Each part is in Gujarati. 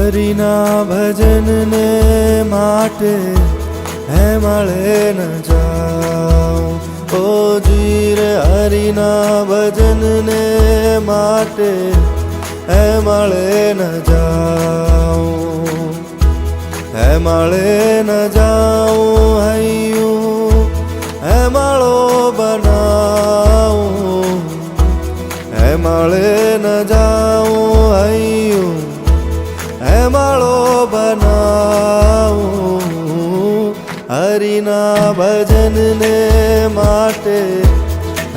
હરિના ભજનને માટે હે મળે ન જાઉં, ઓ જીર હરિના ભજનને માટે હે મળે ન જાઉં, હે મળે ન જાઉં, હૈયું હે માળો બનાવું, હે મળે ન જાઉં, હૈયું હે માળો બનાવું, હરિના ભજનને માટે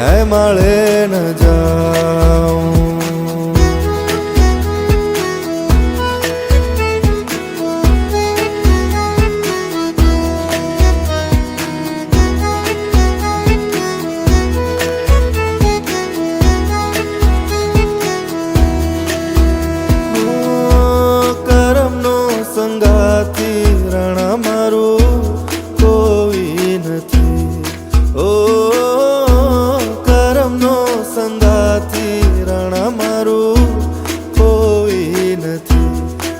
હે મળે ન જાઉં. સંગાથી રણ મારું કોઈ નથી, ઓ કરમનો સંગાથી રણ મારું કોઈ નથી,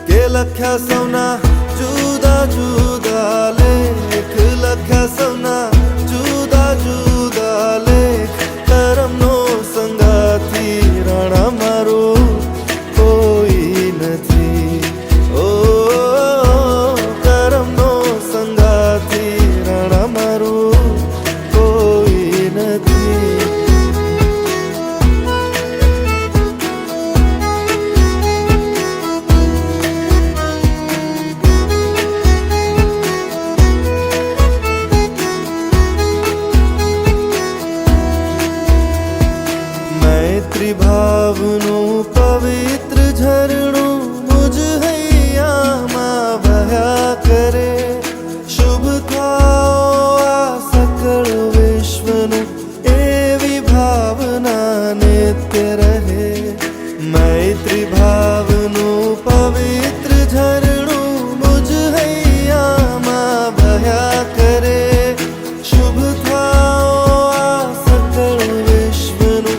કે લખ્યા સૌના જુદા જુદા લેખ, લખ્યા સૌના જુદા જુદા લેખ, કરમનો સંગાથી રણ મારું કોઈ નથી, ઓ ભાવનું પવિત્ર ઝરણું મુજ હૈયામાં વહ્યા કરે, શુભ થાઓ આ સકળ વિશ્વનું એવી ભાવના નિત્ય રહે, મૈત્રી ભાવનું પવિત્ર ઝરણું મુજ હૈયામાં વહ્યા કરે, શુભ થાઓ આ સકળ વિશ્વનું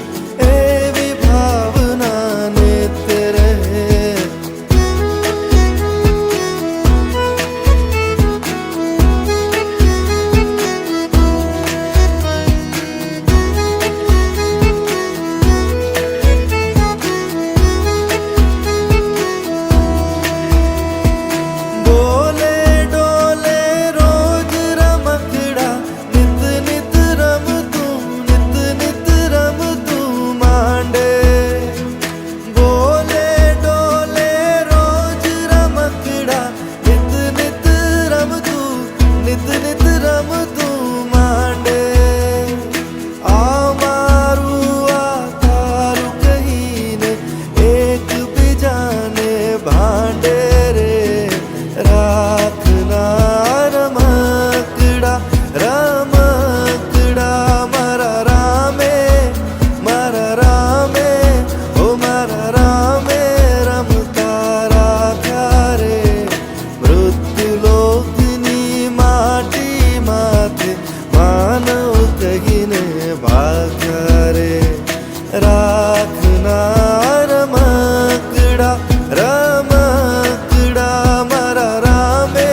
રાખનાર રમકડા રમકડા મારા રામે,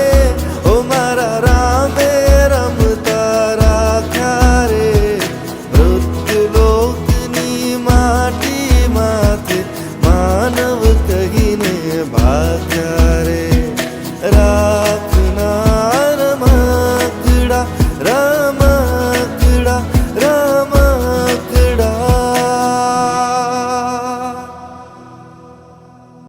ઓ મારા રામે રમતા રાખ્યા રે, મૃત્યુલોકની માટી માથે માનવ કહીને ભાગ્યા રે, રાખનાર રમકડા